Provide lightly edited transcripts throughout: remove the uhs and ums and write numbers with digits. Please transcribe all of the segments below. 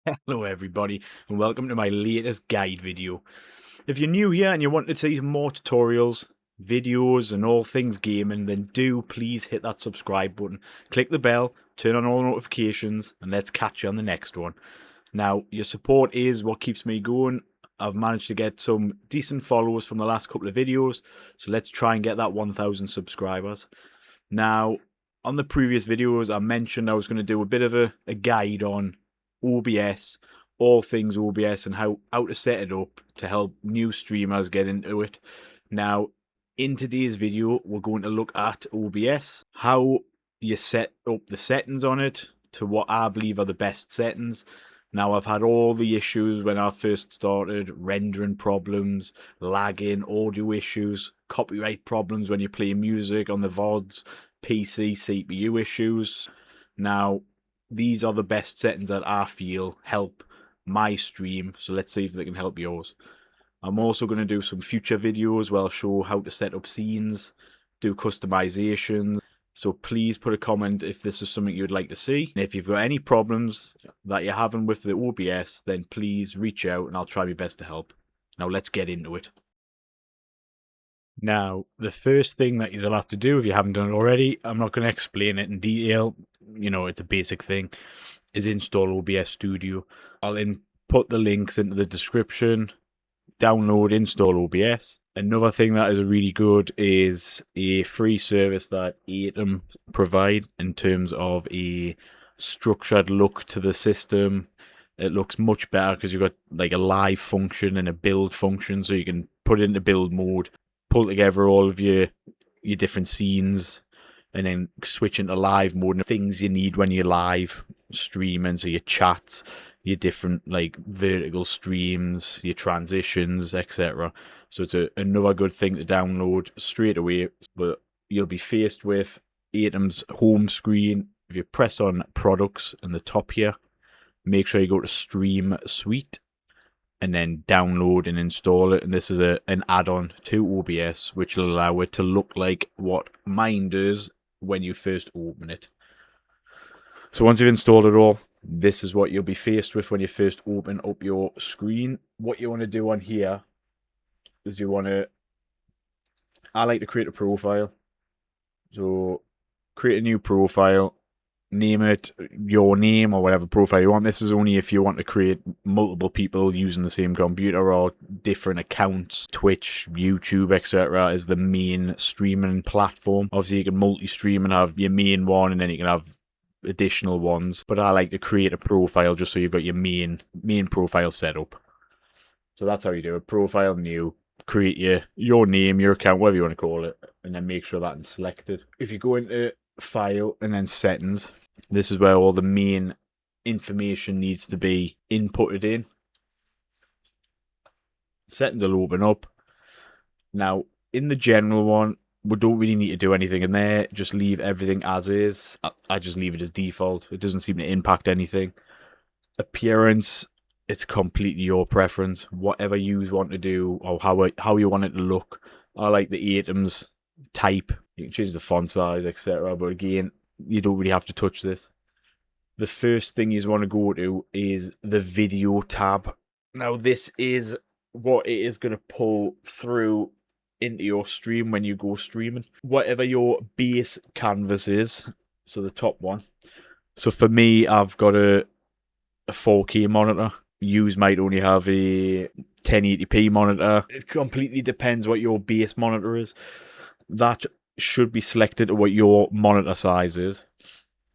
Hello everybody and welcome to my latest guide video. If you're new here and you want to see more tutorials, videos and all things gaming, then do please hit that subscribe button, click the bell, turn on all notifications, and let's catch you on the next one. Now, your support is what keeps me going. I've managed to get some decent followers from the last couple of videos, so let's try and get that 1,000 subscribers. Now, on the previous videos I mentioned I was going to do a bit of a guide on OBS, all things OBS, and how to set it up to help new streamers get into it. Now, in today's video, we're going to look at OBS, how you set up the settings on it to what I believe are the best settings. Now, I've had all the issues when I first started, rendering problems, lagging, audio issues, copyright problems when you play music on the VODs, PC, CPU issues. Now, these are the best settings that I feel help my stream, so let's see if they can help yours. I'm also going to do some future videos where I'll show how to set up scenes, do customizations, so please put a comment if this is something you'd like to see. And if you've got any problems that you're having with the OBS, then please reach out and I'll try my best to help. Now let's get into it. Now, the first thing that you'll have to do if you haven't done it already, I'm not going to explain it in detail, you know, it's a basic thing, is install OBS Studio. I'll put the links into the description, download, install OBS. Another thing that is really good is a free service that Atom provide in terms of a structured look to the system. It looks much better because you've got like a live function and a build function, so you can put it into build mode, pull together all of your different scenes, and then switch into live mode and things you need when you're live streaming, so your chats, your different like vertical streams, your transitions, etc. So it's another good thing to download straight away. But you'll be faced with Atom's home screen. If you press on products in the top here, make sure you go to Stream Suite and then download and install it. And this is an add-on to OBS which will allow it to look like what mine does when you first open it. So once you've installed it all, this is what you'll be faced with when you first open up your screen. What you want to do on here is I like to create a profile. So create a new profile, name it your name or whatever profile you want. This is only if you want to create multiple people using the same computer or different accounts. Twitch, YouTube, etc. is the main streaming platform. Obviously you can multi-stream and have your main one, and then you can have additional ones, but I like to create a profile just so you've got your main profile set up. So that's how you do it. Profile, new, create your name, your account, whatever you want to call it, and then make sure that's selected. If you go into file and then settings, this is where all the main information needs to be inputted in. Settings will open up. Now in the general one, we don't really need to do anything in there, just leave everything as is. I just leave it as default. It doesn't seem to impact anything. Appearance, it's completely your preference, whatever you want to do or how you want it to look. I like the Atoms type. You can change the font size, etc. But again, you don't really have to touch this. The first thing you want to go to is the video tab. Now this is what it is going to pull through into your stream when you go streaming. Whatever your base canvas is, so the top one. So for me, I've got a 4K monitor. You might only have a 1080p monitor. It completely depends what your base monitor is. That should be selected to what your monitor size is,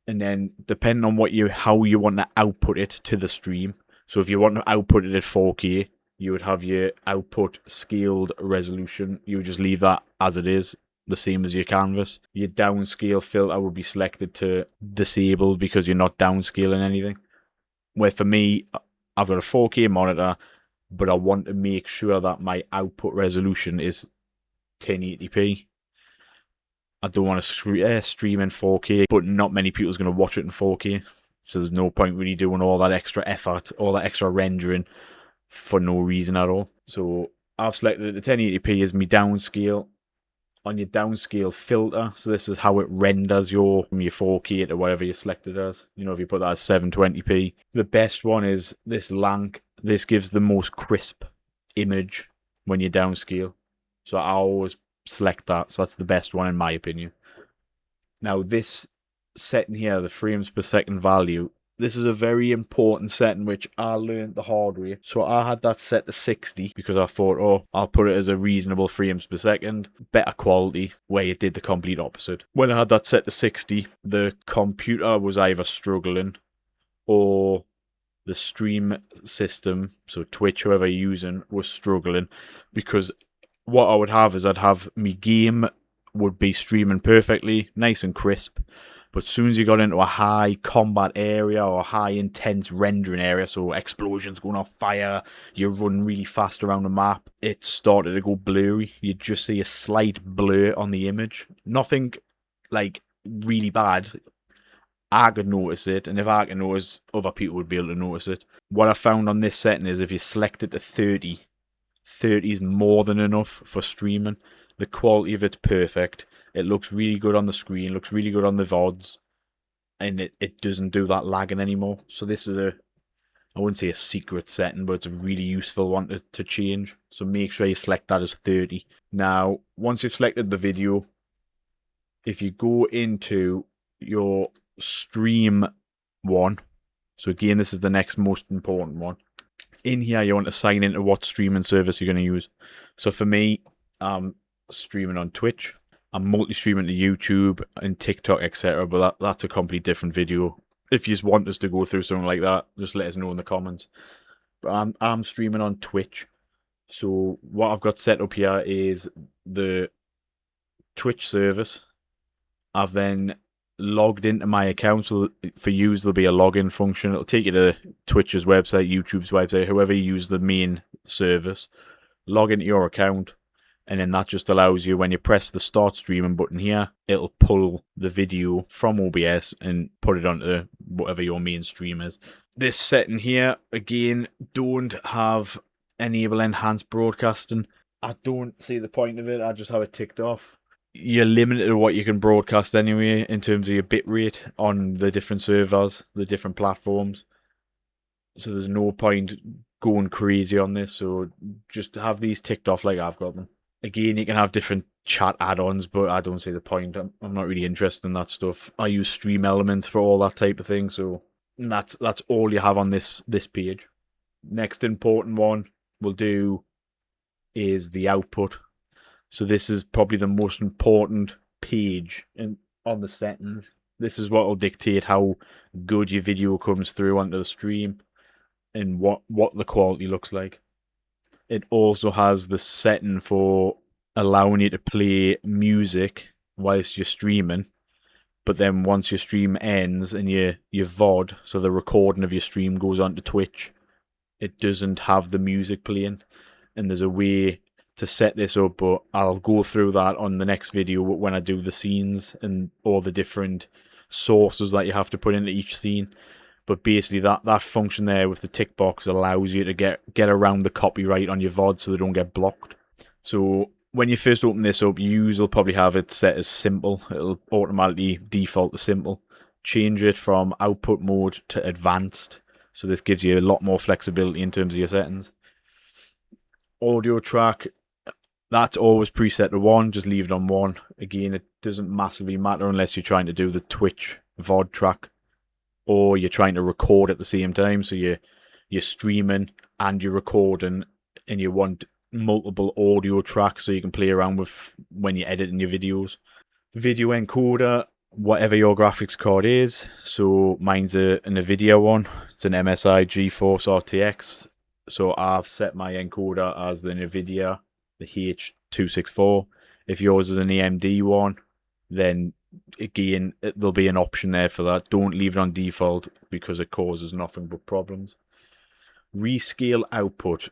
and then depending on how you want to output it to the stream. So if you want to output it at 4K, you would have your output scaled resolution. You would just leave that as it is, the same as your canvas. Your downscale filter would be selected to disabled because you're not downscaling anything. Where for me, I've got a 4K monitor, but I want to make sure that my output resolution is 1080p. I don't want to stream in 4K, but not many people's going to watch it in 4K. So there's no point really doing all that extra effort, all that extra rendering for no reason at all. So I've selected the 1080p as my downscale. on your downscale filter. So this is how it renders your 4K to whatever you selected as. You know, if you put that as 720p. The best one is this Lank. This gives the most crisp image when you downscale. So I always select that. So that's the best one in my opinion. Now this setting here, the frames per second value, this is a very important setting which I learned the hard way. So I had that set to 60 because I thought, oh, I'll put it as a reasonable frames per second, better quality, where it did the complete opposite. When I had that set to 60, the computer was either struggling or the stream system, so Twitch, whoever you're using, was struggling, because what I would have is I'd have my game would be streaming perfectly, nice and crisp. But as soon as you got into a high combat area or a high intense rendering area, so explosions going off fire, you're running really fast around the map, it started to go blurry. You'd just see a slight blur on the image. Nothing like really bad. I could notice it, and if I can notice, other people would be able to notice it. What I found on this setting is if you select it to 30, 30 is more than enough for streaming. The quality of it's perfect. It looks really good on the screen, looks really good on the VODs, and it doesn't do that lagging anymore. So this is I wouldn't say a secret setting, but it's a really useful one to change. So make sure you select that as 30. Now, once you've selected the video, if you go into your stream one, so again, this is the next most important one. In here, you want to sign into what streaming service you're going to use. So for me, I'm streaming on Twitch. I'm multi-streaming to YouTube and TikTok, etc. But that's a completely different video. If you just want us to go through something like that, just let us know in the comments. But I'm streaming on Twitch. So what I've got set up here is the Twitch service. I've then logged into my account. So for you, there'll be a login function. It'll take you to Twitch's website, YouTube's website, whoever you use the main service. Log into your account. And then that just allows you, when you press the start streaming button here, it'll pull the video from OBS and put it onto whatever your main stream is. This setting here, again, don't have enable enhanced broadcasting. I don't see the point of it. I just have it ticked off. You're limited to what you can broadcast anyway in terms of your bit rate on the different servers, the different platforms. So there's no point going crazy on this. So just have these ticked off like I've got them. Again, you can have different chat add-ons, but I don't see the point. I'm not really interested in that stuff. I use Stream Elements for all that type of thing, so that's all you have on this page. Next important one we'll do is the output. So this is probably the most important page on the settings. This is what will dictate how good your video comes through onto the stream and what the quality looks like. It also has the setting for allowing you to play music whilst you're streaming. But then once your stream ends and your VOD, so the recording of your stream goes onto Twitch, it doesn't have the music playing. And there's a way to set this up, but I'll go through that on the next video when I do the scenes and all the different sources that you have to put into each scene. But basically that function there with the tick box allows you to get around the copyright on your VOD so they don't get blocked. So when you first open this up, you'll probably have it set as simple. It'll automatically default to simple. Change it from output mode to advanced. So this gives you a lot more flexibility in terms of your settings. Audio track, that's always preset to 1. Just leave it on 1. Again, it doesn't massively matter unless you're trying to do the Twitch VOD track, or you're trying to record at the same time. So you're streaming and you're recording, and you want multiple audio tracks so you can play around with when you're editing your videos. Video encoder, whatever your graphics card is. So mine's a NVIDIA one. It's an MSI GeForce RTX. So I've set my encoder as the NVIDIA, the H264. If yours is an AMD one, then again, there'll be an option there for that. Don't leave it on default because it causes nothing but problems. Rescale output.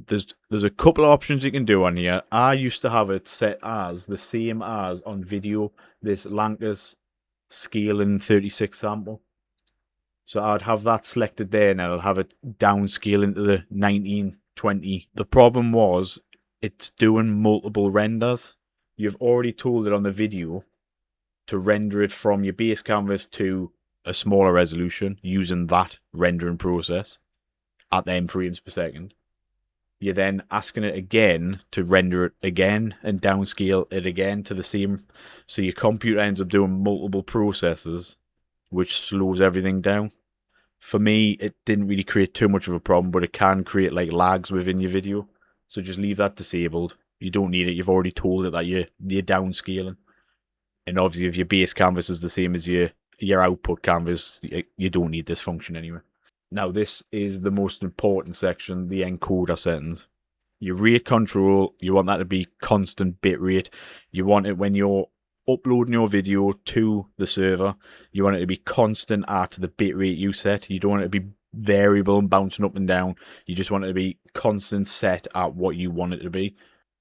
There's a couple of options you can do on here. I used to have it set as the same as on video, this Lankus scaling 36 sample. So I'd have that selected there, and I'll have it downscale into the 1920. The problem was it's doing multiple renders. you've already told it on the video to render it from your base canvas to a smaller resolution using that rendering process at them frames per second. You're then asking it again to render it again and downscale it again to the same. So your computer ends up doing multiple processes, which slows everything down. For me, it didn't really create too much of a problem, but it can create like lags within your video. So just leave that disabled. You don't need it. You've already told it that you're downscaling. And obviously, if your base canvas is the same as your output canvas, you don't need this function anyway. Now, this is the most important section, the encoder settings. Your rate control, you want that to be constant bit rate. You want it when you're uploading your video to the server, you want it to be constant at the bit rate you set. You don't want it to be variable and bouncing up and down. You just want it to be constant set at what you want it to be.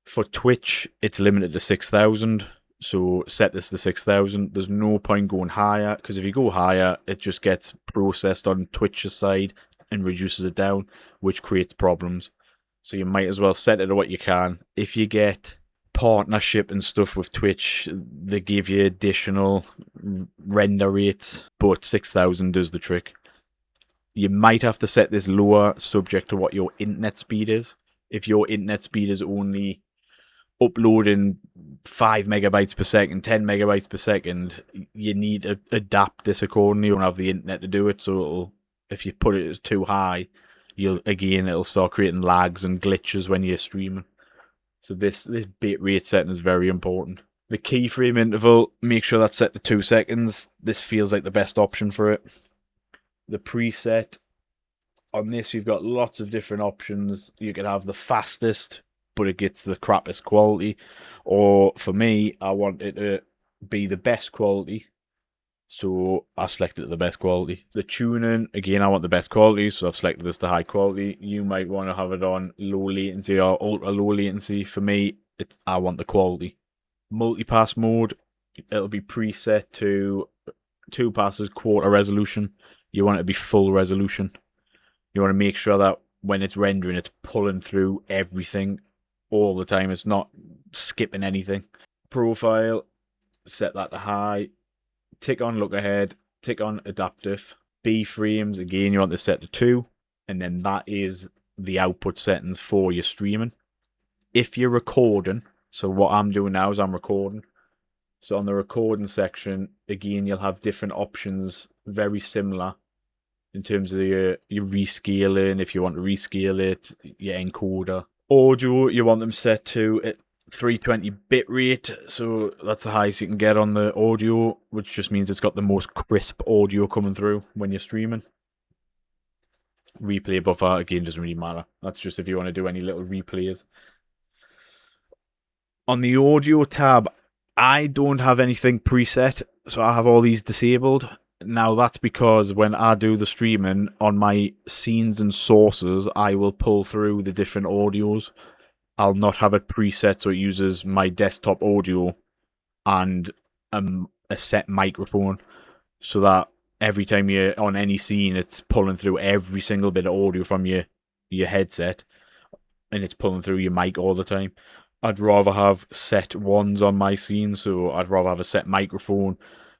For Twitch, it's limited to 6,000. So set this to 6,000. There's no point going higher, because if you go higher, it just gets processed on Twitch's side and reduces it down, which creates problems. So you might as well set it to what you can. If you get partnership and stuff with Twitch, they give you additional render rates, but 6,000 does the trick. You might have to set this lower subject to what your internet speed is. If your internet speed is only uploading 5 megabytes per second, 10 megabytes per second, you need to adapt this accordingly. You don't have the internet to do it, so if you put it as too high, it'll start creating lags and glitches when you're streaming. So this bit rate setting is very important. The keyframe interval, make sure that's set to 2 seconds. This feels like the best option for it. The preset, on this you've got lots of different options. You can have the fastest, but it gets the crappiest quality. Or for me, I want it to be the best quality, so I selected the best quality. The tuning, again, I want the best quality, so I've selected this to high quality. You might want to have it on low latency or ultra low latency. For me, I want the quality. Multipass mode, it'll be preset to 2 passes, quarter resolution. You want it to be full resolution. You want to make sure that when it's rendering, it's pulling through everything all the time. It's not skipping anything. Profile, set that to high. Tick on look ahead, tick on adaptive. B frames, again, you want this set to 2, and then that is the output settings for your streaming. If you're recording, so what I'm doing now is I'm recording. So on the recording section, again, you'll have different options, very similar in terms of your rescaling, if you want to rescale it, your encoder. Audio, you want them set to 320 bit rate, so that's the highest you can get on the audio, which just means it's got the most crisp audio coming through when you're streaming. Replay buffer, again, doesn't really matter. That's just if you want to do any little replays. On the audio tab, I don't have anything preset, so I have all these disabled. Now that's because when I do the streaming on my scenes and sources, I will pull through the different audios. I'll not have it preset so it uses my desktop audio and a set microphone, so that every time you're on any scene, it's pulling through every single bit of audio from your headset, and it's pulling through your mic all the time. I'd rather have set ones on my scene, so I'd rather have a set microphone.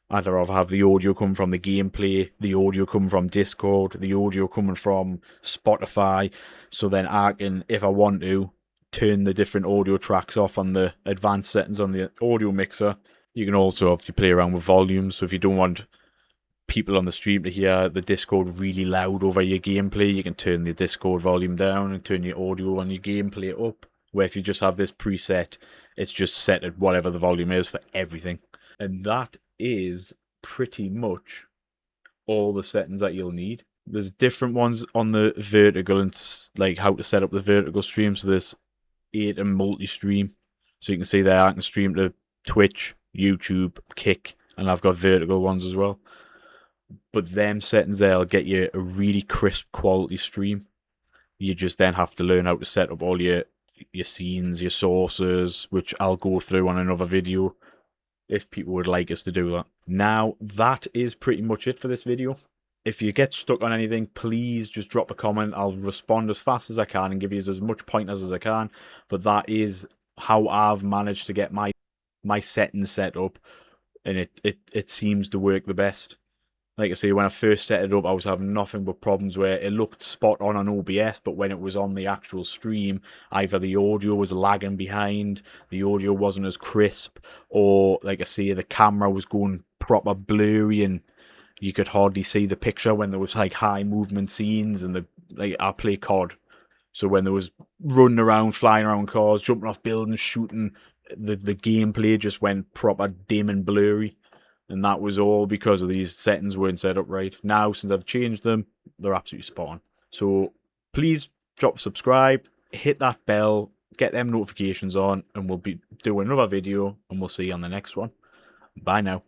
I'd rather have the audio come from the gameplay, the audio coming from Discord, the audio coming from Spotify, so then I can, if I want to, turn the different audio tracks off on the advanced settings on the audio mixer. You can also obviously play around with volume, so if you don't want people on the stream to hear the Discord really loud over your gameplay, you can turn the Discord volume down and turn your audio on your gameplay up. Where if you just have this preset, it's just set at whatever the volume is for everything. And that is pretty much all the settings that you'll need. There's different ones on the vertical and like how to set up the vertical stream. So there's 8 and multi-stream. So you can see there I can stream to Twitch, YouTube, Kick, and I've got vertical ones as well. But them settings there will get you a really crisp quality stream. You just then have to learn how to set up all your scenes, your sources, which I'll go through on another video if people would like us to do that. Now, that is pretty much it for this video. If you get stuck on anything, please just drop a comment. I'll respond as fast as I can and give you as much pointers as I can. But that is how I've managed to get my my settings set up, and it seems to work the best. Like I say, when I first set it up, I was having nothing but problems where it looked spot on OBS, but when it was on the actual stream, either the audio was lagging behind, the audio wasn't as crisp, or like I say, the camera was going proper blurry and you could hardly see the picture when there was like high movement scenes. And I play COD, so when there was running around, flying around cars, jumping off buildings, shooting, the gameplay just went proper dim and blurry. And that was all because of these settings weren't set up right. Now, since I've changed them, they're absolutely spot on. So please drop subscribe, hit that bell, get them notifications on, and we'll be doing another video, and we'll see you on the next one. Bye now.